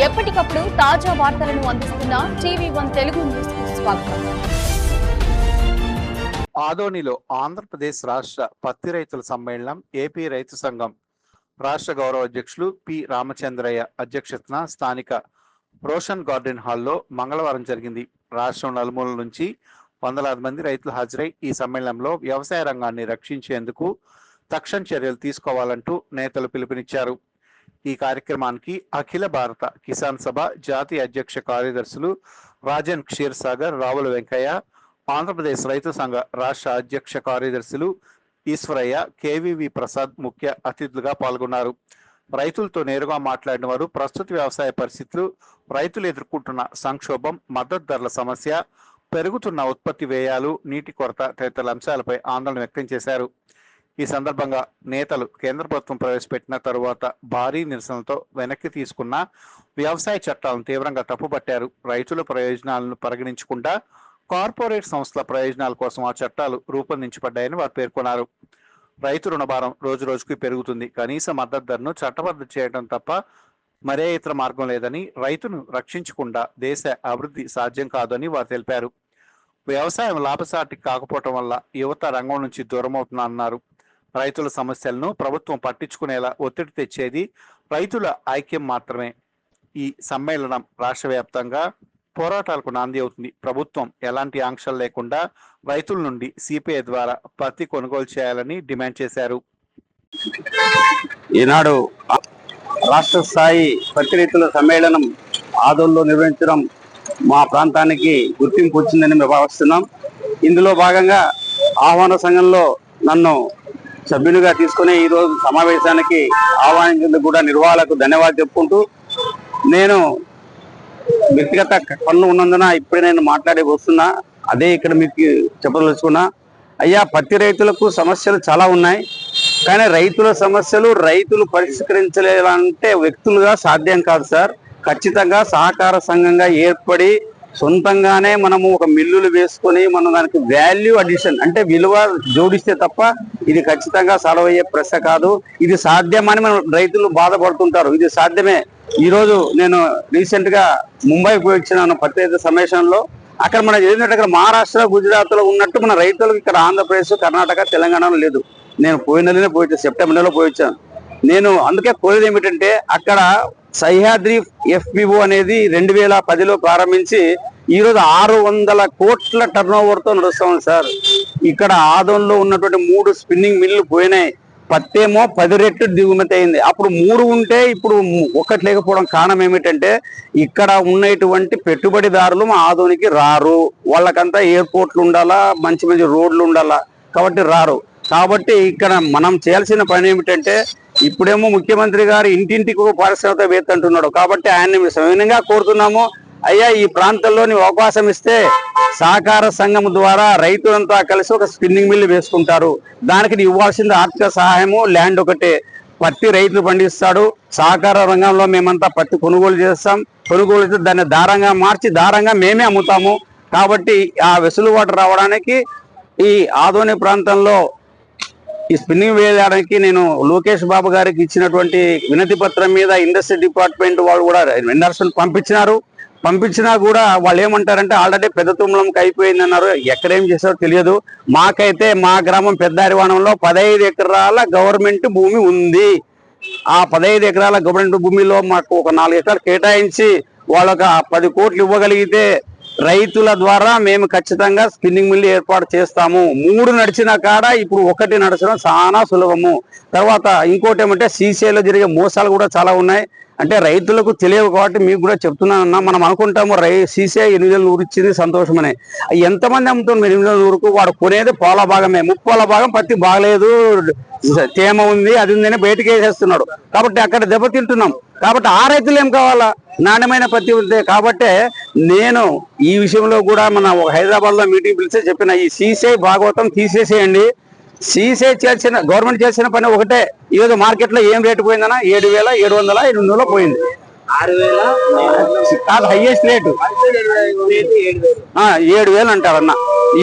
ఎప్పటికప్పుడు తాజా వార్తలను అందిస్తున్న టీవీ1 తెలుగు న్యూస్ కు స్వాగతం. ఆదోనిలో ఆంధ్రప్రదేశ్ రాష్ట్ర పత్తి రైతుల సమ్మేళనం ఏపీ రైతు సంఘం రాష్ట్ర గౌరవ అధ్యక్షులు పి రామచంద్రయ్య అధ్యక్షతన స్థానిక రోషన్ గార్డెన్ హాల్లో మంగళవారం జరిగింది. రాష్ట్రం నలుమూలల నుంచి వందలాది మంది రైతులు హాజరై ఈ సమ్మేళనంలో వ్యవసాయ రంగాన్ని రక్షించేందుకు తక్షణ చర్యలు తీసుకోవాలంటూ నేతలు పిలుపునిచ్చారు. ఈ కార్యక్రమానికి అఖిల భారత కిసాన్ సభ జాతీయ అధ్యక్ష కార్యదర్శులు రాజన్ క్షీర్సాగర్, రావుల వెంకయ్య, ఆంధ్రప్రదేశ్ రైతు సంఘ రాష్ట్ర అధ్యక్ష కార్యదర్శులు ఈశ్వరయ్య, కేవీవి ప్రసాద్ ముఖ్య అతిథులుగా పాల్గొన్నారు. రైతులతో నేరుగా మాట్లాడిన వారు ప్రస్తుత వ్యవసాయ పరిస్థితులు, రైతులు ఎదుర్కొంటున్న సంక్షోభం, మద్దతు ధరల సమస్య, పెరుగుతున్న ఉత్పత్తి వ్యయాలు, నీటి కొరత తదితర అంశాలపై ఆందోళన వ్యక్తం చేశారు. ఈ సందర్భంగా నేతలు కేంద్ర ప్రభుత్వం ప్రవేశపెట్టిన తరువాత భారీ నిరసనలతో వెనక్కి తీసుకున్న వ్యవసాయ చట్టాలను తీవ్రంగా తప్పుపట్టారు. రైతుల ప్రయోజనాలను పరిగణించకుండా కార్పొరేట్ సంస్థల ప్రయోజనాల కోసం ఆ చట్టాలు రూపొందించబడ్డాయని వారు పేర్కొన్నారు. రైతు రుణభారం రోజు రోజుకి పెరుగుతుంది. కనీస మద్దతు ధరను చట్టబద్ధ చేయడం తప్ప మరే ఇతర మార్గం లేదని, రైతును రక్షించకుండా దేశ అభివృద్ధి సాధ్యం కాదని వారు తెలిపారు. వ్యవసాయం లాభసాటి కాకపోవటం వల్ల యువత రంగం నుంచి దూరమవుతుందన్నారు. రైతుల సమస్యలను ప్రభుత్వం పట్టించుకునేలా ఒత్తిడి తెచ్చేది రైతుల ఐక్యం మాత్రమే. ఈ సమ్మేళనం రాష్ట్ర వ్యాప్తంగా పోరాటాలకు నాంది అవుతుంది. ప్రభుత్వం ఎలాంటి ఆంక్షలు లేకుండా రైతుల నుండి సిపిఐ ద్వారా పత్తి కొనుగోలు చేయాలని డిమాండ్ చేశారు. ఈనాడు రాష్ట్ర స్థాయి పత్తి రైతుల సమ్మేళనం ఆదోన్లో నిర్వహించడం మా ప్రాంతానికి గుర్తింపు వచ్చిందని మేము భావిస్తున్నాం. ఇందులో భాగంగా ఆహ్వాన సంఘంలో నన్ను సభ్యునిగా తీసుకుని ఈరోజు సమావేశానికి ఆహ్వానించేందుకు కూడా నిర్వాహకులకు ధన్యవాదాలు చెప్పుకుంటూ, నేను వ్యక్తిగత పనులు ఉన్నందున ఇప్పుడే నేను మాట్లాడి వస్తున్నా. అదే ఇక్కడ మీకు చెప్పదలుచుకున్నా. అయ్యా, పత్తి రైతులకు సమస్యలు చాలా ఉన్నాయి. కానీ రైతుల సమస్యలు రైతులు పరిష్కరించలేదంటే వ్యక్తులుగా సాధ్యం కాదు సార్. ఖచ్చితంగా సహకార సంఘంగా ఏర్పడి సొంతంగానే మనము ఒక మిల్లులు వేసుకొని మనం దానికి వాల్యూ అడిషన్ అంటే విలువ జోడిస్తే తప్ప ఇది ఖచ్చితంగా సాల్వ్ అయ్యే ప్రశ్న కాదు. ఇది సాధ్యమని మనం రైతులు బాధపడుతుంటారు. ఇది సాధ్యమే. ఈరోజు నేను రీసెంట్ గా ముంబైకి పోయి వచ్చినాను పత్తి రైతు సమావేశంలో. అక్కడ మనం ఏంటంటే అక్కడ మహారాష్ట్ర, గుజరాత్ లో ఉన్నట్టు మన రైతులకు ఇక్కడ ఆంధ్రప్రదేశ్, కర్ణాటక, తెలంగాణలో లేదు. నేను పోయిన నెలనే పోయి వచ్చాను, సెప్టెంబర్ నెలలో పోయి వచ్చాను. నేను అందుకే కోరేది ఏమిటంటే అక్కడ సహ్యాద్రి FPO అనేది 2010లో ప్రారంభించి ఈరోజు 600 కోట్ల టర్నోవర్తో నడుస్తాం సార్. ఇక్కడ ఆదోన్లో ఉన్నటువంటి 3 స్పిన్నింగ్ మిల్లు పోయినాయి. పత్తేమో 10 రెట్లు దిగుమతి అయింది. అప్పుడు 3 ఉంటే ఇప్పుడు 1 లేకపోవడం కారణం ఏమిటంటే ఇక్కడ ఉన్నటువంటి పెట్టుబడిదారులు మా ఆదోనికి రారు. వాళ్ళకంతా ఎయిర్పోర్ట్లు ఉండాలా, మంచి మంచి రోడ్లు ఉండాలా, కాబట్టి రారు. కాబట్టి ఇక్కడ మనం చేయాల్సిన పని ఏమిటంటే ఇప్పుడేమో ముఖ్యమంత్రి గారు ఇంటింటికి ఒక పారిశ్రామికవేత్త అంటున్నాడు. కాబట్టి ఆయన్ని సవినంగా కోరుతున్నాము, అయ్యా ఈ ప్రాంతంలో నీవు అవకాశం ఇస్తే సహకార సంఘం ద్వారా రైతులంతా కలిసి ఒక స్పిన్నింగ్ మిల్లు వేసుకుంటారు. దానికి ఇవ్వాల్సింది ఆర్థిక సహాయము, ల్యాండ్ ఒకటే. పత్తి రైతులు పండిస్తాడు. సహకార రంగంలో మేమంతా పత్తి కొనుగోలు చేస్తాం. కొనుగోలు చేస్తే దాన్ని దారంగా మార్చి దారంగా మేమే అమ్ముతాము. కాబట్టి ఆ వెసులుబాటు రావడానికి ఈ ఆదోని ప్రాంతంలో ఈ స్పిన్నింగ్ వేయడానికి నేను లోకేష్ బాబు గారికి ఇచ్చినటువంటి వినతి పత్రం మీద ఇండస్ట్రీ డిపార్ట్మెంట్ వాళ్ళు కూడా వెండర్స్ని పంపించినా కూడా వాళ్ళు ఏమంటారంటే ఆల్రెడీ పెద్ద తుమ్మలంకి అయిపోయింది అన్నారు. ఎక్కడేం చేశారో తెలియదు. మాకైతే మా గ్రామం పెద్దారివాణంలో 15 ఎకరాల గవర్నమెంట్ భూమి ఉంది. ఆ 15 ఎకరాల గవర్నమెంట్ భూమిలో మాకు ఒక 4 ఎకరాలు కేటాయించి వాళ్ళొక 10 కోట్లు ఇవ్వగలిగితే రైతుల ద్వారా మేము ఖచ్చితంగా స్పిన్నింగ్ మిల్లు ఏర్పాటు చేస్తాము. 3 నడిచిన కాడ ఇప్పుడు 1 నడచడం చాలా సులభము. తర్వాత ఇంకోటి ఏమంటే సీసీఐలో జరిగే మోసాలు కూడా చాలా ఉన్నాయి. అంటే రైతులకు తెలియవు కాబట్టి మీకు కూడా చెప్తున్నానన్నా. మనం అనుకుంటాము సీసీఐ 8,100 ఇచ్చింది సంతోషమనే. ఎంతమంది అమ్ముతాం 8,100కు? వాడు కొనేది పాల భాగమే, 30 భాగం పత్తి బాగలేదు, తేమ ఉంది, అది ఉందని బయటకు వేసేస్తున్నాడు. కాబట్టి అక్కడ దెబ్బతింటున్నాం. కాబట్టి ఆ రైతులు ఏం కావాలా? నాణ్యమైన పత్తి ఉంది. కాబట్టి నేను ఈ విషయంలో కూడా మన హైదరాబాద్ లో మీటింగ్ పిలిచి చెప్పిన, ఈ సీసీఐ భాగవతం తీసేసేయండి. సీసీఐ చేయాల్సిన గవర్నమెంట్ చేసిన పని ఒకటే. ఈరోజు మార్కెట్ లో ఏం రేటు పోయిందన్నా? 7,700 800 పోయింది. 6,000 కాదు, హైయెస్ట్ రేటు 7,000 అంటారన్న.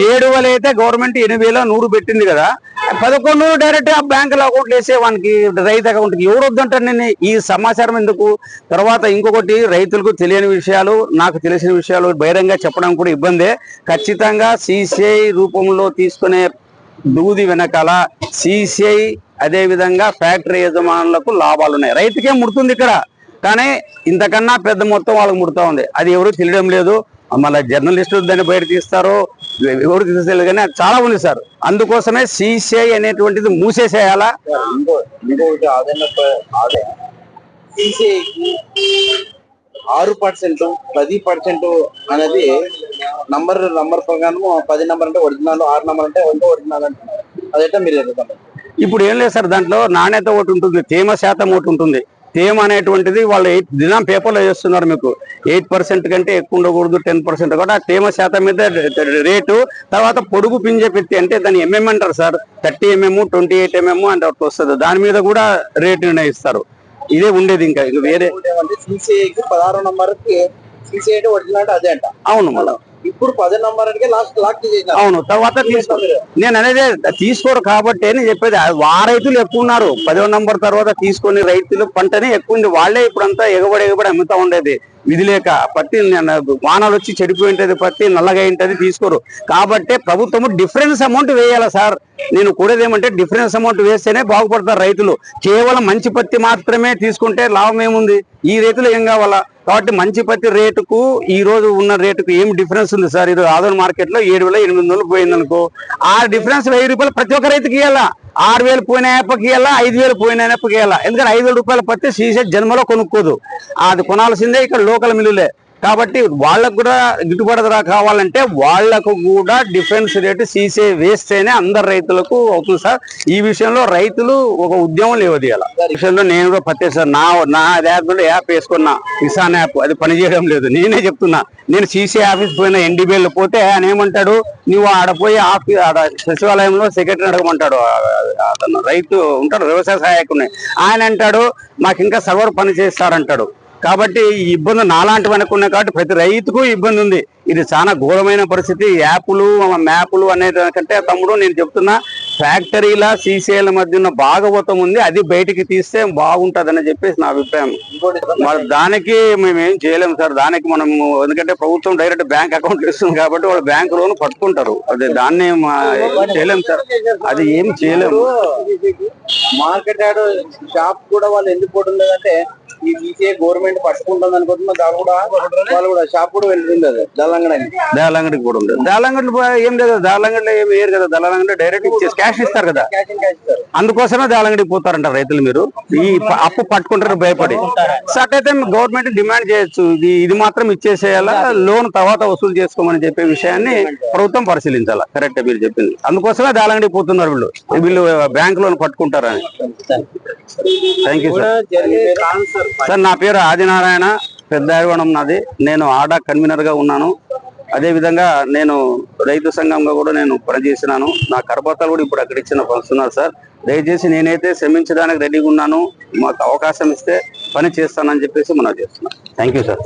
7,000 అయితే గవర్నమెంట్ 8,100 పెట్టింది కదా. 11 డైరెక్ట్ ఆ బ్యాంకులో అకౌంట్లు వేసేవానికి రైతు అకౌంట్కి ఎవరు వద్దంటారు. నేను ఈ సమాచారం ఎందుకు? తర్వాత ఇంకొకటి, రైతులకు తెలియని విషయాలు నాకు తెలిసిన విషయాలు బహిరంగ చెప్పడం కూడా ఇబ్బందే. ఖచ్చితంగా సిసిఐ రూపంలో తీసుకునే దూది వెనకాల సిసిఐ అదే విధంగా ఫ్యాక్టరీ యజమానులకు లాభాలు ఉన్నాయి. రైతుకే ముడుతుంది ఇక్కడ, కానీ ఇంతకన్నా పెద్ద మొత్తం వాళ్ళకి ముడుతూ ఉంది. అది ఎవరు తెలియడం లేదు. మళ్ళీ జర్నలిస్టులు దాన్ని బయట తీస్తారో ఎవరు తీసేది కానీ అది చాలా ఉంది సార్. అందుకోసమే సిసిఐ అనేటువంటిది మూసేసేయాలా. ఇంకొకటి ఆదాయం సిసిఐకి 6%, 10% అనేది నంబర్ ప్రకారం 10 నంబర్ అంటే ఒరిజినల్, 6 నంబర్ అంటే ఒరిజినల్ అంటున్నారు. అదైతే మీరు ఎదుగుతారు. ఇప్పుడు ఏం లేదు సార్, దాంట్లో నాణ్యత ఒకటి ఉంటుంది, తేమ శాతం ఒకటి ఉంటుంది. తేమ అనేటువంటిది వాళ్ళు దినం పేపర్లో చేస్తున్నారు, మీకు 8% కంటే ఎక్కువ ఉండకూడదు, 10% కూడా ఆ తేమ శాతం మీద రేటు. తర్వాత పొడుగు పింజ పెట్టి అంటే దాన్ని ఎంఎం అంటారు సార్, 30 mm, 28 mm అంటే వస్తుంది. దాని మీద కూడా రేటు నిర్ణయిస్తారు. ఇదే ఉండేది. ఇంకా వేరే సిసిఐకి 16 నంబర్కి సిసిఐ ఒరిజినల్ అదే అంట. అవును, మళ్ళీ ఇప్పుడు 10 నంబర్ అంటే లాక్ చేసేసారు. అవును, తర్వాత నేను అనేది తీసుకోరు కాబట్టి నేను చెప్పేది. ఆ రైతులు ఎక్కువ ఉన్నారు. 10వ నంబర్ తర్వాత తీసుకొని రైతులు పంటని ఎక్కువ ఉంది. వాళ్ళే ఇప్పుడంతా ఎగబడి అమ్ముతా ఉండేది. విధి లేక పత్తి వానాలు వచ్చి చెడిపోయి ఉంటది, పత్తి నల్లగా ఉంటది, తీసుకోరు. కాబట్టి ప్రభుత్వము డిఫరెన్స్ అమౌంట్ వేయాలి సార్. నేను కూడేది ఏమంటే డిఫరెన్స్ అమౌంట్ వేస్తేనే బాగుపడతారు రైతులు. కేవలం మంచి పత్తి మాత్రమే తీసుకుంటే లాభం ఏముంది? ఈ రైతులు ఏం కావాలా? కాబట్టి మంచి పత్తి రేటుకు ఈ రోజు ఉన్న రేటుకు ఏం డిఫరెన్స్ ఉంది సార్? ఇది ఆదోని మార్కెట్ లో 7,800 పోయింది అనుకో, ఆ డిఫరెన్స్ 1000 రూపాయలు ప్రతి ఒక్క రైతుకి ఇవ్వాలా. 6,000 పోయిన యాపకి ఇవ్వాలా, 5,000 పోయిన యాపకి ఇవ్వాలా. ఎందుకంటే 5,000 రూపాయల పత్తి సీసే జన్మలో కొనుక్కోదు, అది కొనాల్సిందే ఇక్కడ లోకల్ మిల్లులే. కాబట్టి వాళ్ళకు కూడా గిట్టుబాటు కావాలంటే వాళ్లకు కూడా డిఫరెన్స్ రేటు సీసే వేస్తేనే అందరు రైతులకు అవుతుంది సార్. ఈ విషయంలో రైతులు ఒక ఉద్యమం లేవదీయాల. విషయంలో నేను కూడా పత్తే సార్, నా యాప్ వేసుకున్నా, కిసాన్ యాప్, అది పనిచేయడం లేదు. నేనే చెప్తున్నా, నేను సీసీ ఆఫీస్ పోయిన ఎన్డీబీఎల్ పోతే ఆయన ఏమంటాడు, నువ్వు ఆడపోయి ఆడ సచివాలయంలో సెక్రటరీ అడగమంటాడు. అతను రైతు ఉంటాడు, వ్యవసాయ సహాయకుని, ఆయన అంటాడు మాకు ఇంకా సర్వర్ పని చేస్తారంటాడు. కాబట్టి ఈ ఇబ్బంది నాలాంటి అనుకున్నాయి. కాబట్టి ప్రతి రైతుకు ఇబ్బంది ఉంది. ఇది చాలా ఘోరమైన పరిస్థితి. యాప్లు మ్యాప్లు అనేదానికంటే తమ్ముడు నేను చెప్తున్నా, ఫ్యాక్టరీల సీసీఐల మధ్య ఉన్న భాగవతం ఉంది, అది బయటికి తీస్తే బాగుంటదని చెప్పేసి నా అభిప్రాయం. మరి దానికి మేమేం చేయలేము సార్. దానికి మనం ఎందుకంటే ప్రభుత్వం డైరెక్ట్ బ్యాంక్ అకౌంట్ ఇస్తుంది కాబట్టి వాళ్ళు బ్యాంక్ లోన్ పట్టుకుంటారు. అదే దాన్ని చేయలేము సార్, అది ఏం చేయలేము. మార్కెట్ యార్డ్ షాప్ కూడా వాళ్ళు ఎందుకు పోతుందంటే ఈ సీసీఐ గవర్నమెంట్ పట్టుకుంటుంది అనుకుంటున్నా, వాళ్ళు కూడా షాప్ కూడా వెళ్తుంది. అది దాలంగడికి కూడా ఉంది. దాలంగడిలో ఏం లేదు, దాలంగడిలో ఏం వేయరు కదా. దాలంగడిలో డైరెక్ట్ ఇచ్చేసి క్యాష్ ఇస్తారు కదా, అందుకోసమే దాలంగడికి పోతారంట రైతులు. మీరు ఈ అప్పు పట్టుకుంటారు భయపడి. సట్ అయితే గవర్నమెంట్ డిమాండ్ చేయొచ్చు, ఇది మాత్రం ఇచ్చేసేయాలా, లోన్ తర్వాత వసూలు చేసుకోమని చెప్పే విషయాన్ని ప్రభుత్వం పరిశీలించాలా. కరెక్ట్ మీరు చెప్పింది. అందుకోసమే దాలంగడికి పోతున్నారు వీళ్ళు బ్యాంక్ లోన్ పట్టుకుంటారని. Thank you sir. నా పేరు ఆదినారాయణ, పెద్దాయవనం నాది. నేను ఆడా కన్వీనర్ గా ఉన్నాను. అదే విధంగా నేను రైతు సంఘంగా కూడా నేను పనిచేసినాను. నా కరపత్రాలు కూడా ఇప్పుడు అక్కడ ఇచ్చిన పంచుతున్నారు సార్. దయచేసి నేనైతే శ్రమించడానికి రెడీగా ఉన్నాను. మాకు అవకాశం ఇస్తే పని చేస్తానని చెప్పేసి మనం చేస్తున్నాం. Thank you sir.